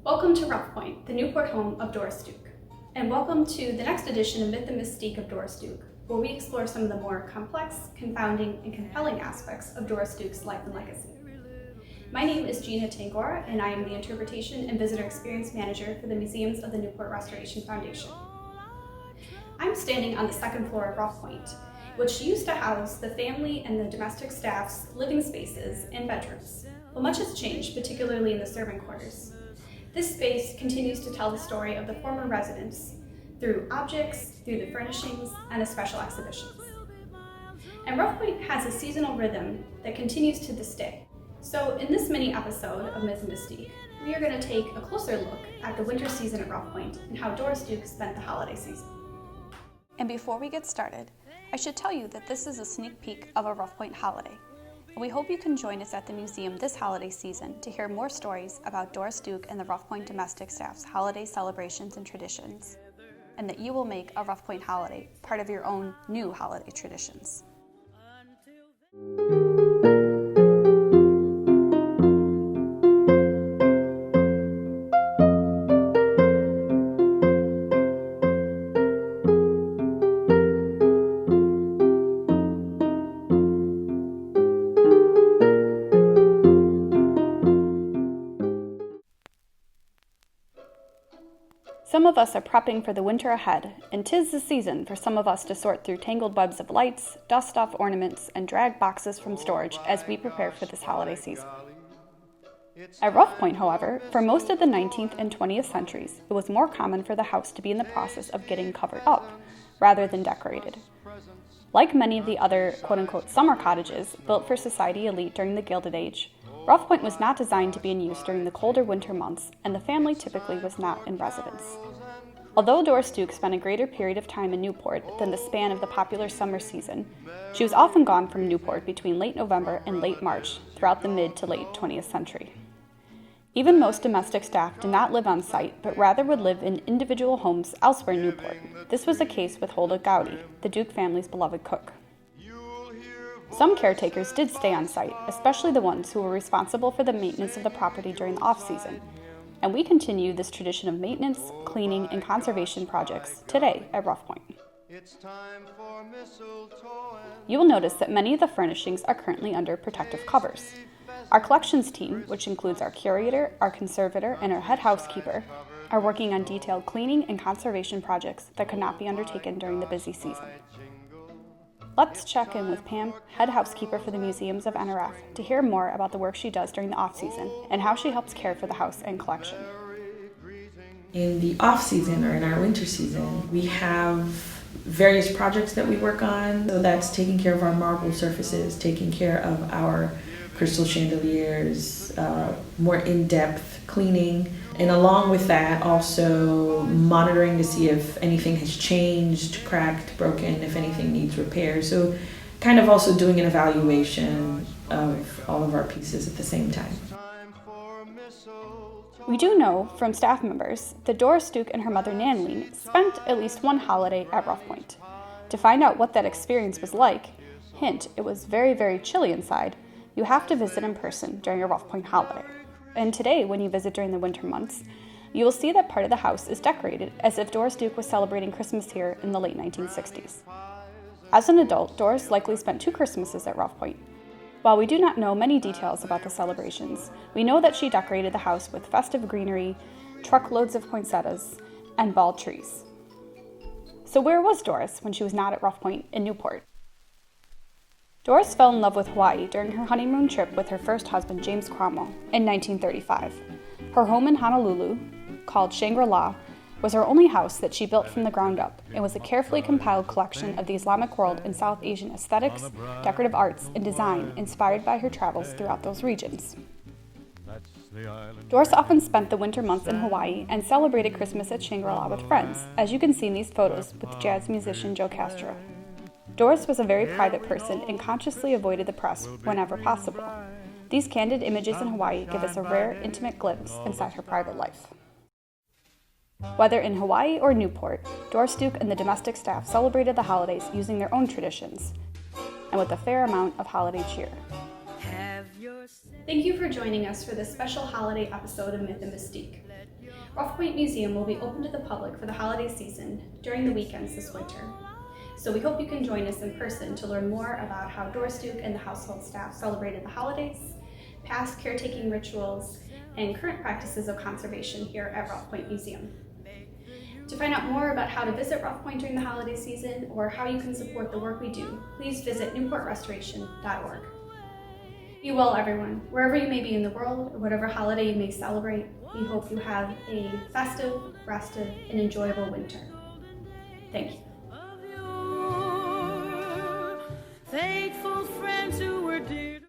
Welcome to Rough Point, the Newport home of Doris Duke. And welcome to the next edition of Myth and Mystique of Doris Duke, where we explore some of the more complex, confounding, and compelling aspects of Doris Duke's life and legacy. My name is Gina Tangora, and I am the Interpretation and Visitor Experience Manager for the Museums of the Newport Restoration Foundation. I'm standing on the second floor of Rough Point, which used to house the family and the domestic staff's living spaces and bedrooms. Well, much has changed, particularly in the servant quarters. This space continues to tell the story of the former residents through objects, through the furnishings, and the special exhibitions. And Rough Point has a seasonal rhythm that continues to this day. So in this mini episode of Myth and Mystique, we are going to take a closer look at the winter season at Rough Point and how Doris Duke spent the holiday season. And before we get started, I should tell you that this is a sneak peek of a Rough Point holiday. And we hope you can join us at the museum this holiday season to hear more stories about Doris Duke and the Rough Point domestic staff's holiday celebrations and traditions, and that you will make a Rough Point holiday part of your own new holiday traditions. Some of us are prepping for the winter ahead, and 'tis the season for some of us to sort through tangled webs of lights, dust off ornaments, and drag boxes from storage as we prepare for this holiday season. At Rough Point, however, for most of the 19th and 20th centuries, it was more common for the house to be in the process of getting covered up, rather than decorated. Like many of the other quote-unquote summer cottages built for society elite during the Gilded Age, Rough Point was not designed to be in use during the colder winter months, and the family typically was not in residence. Although Doris Duke spent a greater period of time in Newport than the span of the popular summer season, she was often gone from Newport between late November and late March throughout the mid to late 20th century. Even most domestic staff did not live on site, but rather would live in individual homes elsewhere in Newport. This was the case with Hulda Gowdy, the Duke family's beloved cook. Some caretakers did stay on site, especially the ones who were responsible for the maintenance of the property during the off-season, and we continue this tradition of maintenance, cleaning, and conservation projects today at Rough Point. You will notice that many of the furnishings are currently under protective covers. Our collections team, which includes our curator, our conservator, and our head housekeeper, are working on detailed cleaning and conservation projects that could not be undertaken during the busy season. Let's check in with Pam, head housekeeper for the Museums of NRF, to hear more about the work she does during the off-season and how she helps care for the house and collection. In the off-season, or in our winter season, we have various projects that we work on. So that's taking care of our marble surfaces, taking care of our crystal chandeliers, more in-depth cleaning, and along with that also monitoring to see if anything has changed, cracked, broken, if anything needs repair. So kind of also doing an evaluation of all of our pieces at the same time. We do know from staff members that Doris Duke and her mother Nanline spent at least one holiday at Rough Point. To find out what that experience was like, hint, it was very, very chilly inside, you have to visit in person during a Rough Point holiday. And today, when you visit during the winter months, you will see that part of the house is decorated as if Doris Duke was celebrating Christmas here in the late 1960s. As an adult, Doris likely spent 2 Christmases at Rough Point. While we do not know many details about the celebrations, we know that she decorated the house with festive greenery, truckloads of poinsettias, and bald trees. So where was Doris when she was not at Rough Point in Newport? Doris fell in love with Hawaii during her honeymoon trip with her first husband, James Cromwell, in 1935. Her home in Honolulu, called Shangri-La, was her only house that she built from the ground up and was a carefully compiled collection of the Islamic world and South Asian aesthetics, decorative arts, and design inspired by her travels throughout those regions. Doris often spent the winter months in Hawaii and celebrated Christmas at Shangri-La with friends, as you can see in these photos with jazz musician Joe Castro. Doris was a very private person and consciously avoided the press whenever possible. These candid images in Hawaii give us a rare, intimate glimpse inside her private life. Whether in Hawaii or Newport, Doris Duke and the domestic staff celebrated the holidays using their own traditions, and with a fair amount of holiday cheer. Thank you for joining us for this special holiday episode of Myth and Mystique. Rough Point Museum will be open to the public for the holiday season during the weekends this winter. So we hope you can join us in person to learn more about how Doris Duke and the household staff celebrated the holidays, past caretaking rituals, and current practices of conservation here at Rough Point Museum. To find out more about how to visit Rough Point during the holiday season or how you can support the work we do, please visit newportrestoration.org. Be well, everyone. Wherever you may be in the world, or whatever holiday you may celebrate, we hope you have a festive, rested, and enjoyable winter. Thank you. Faithful friends who were dear.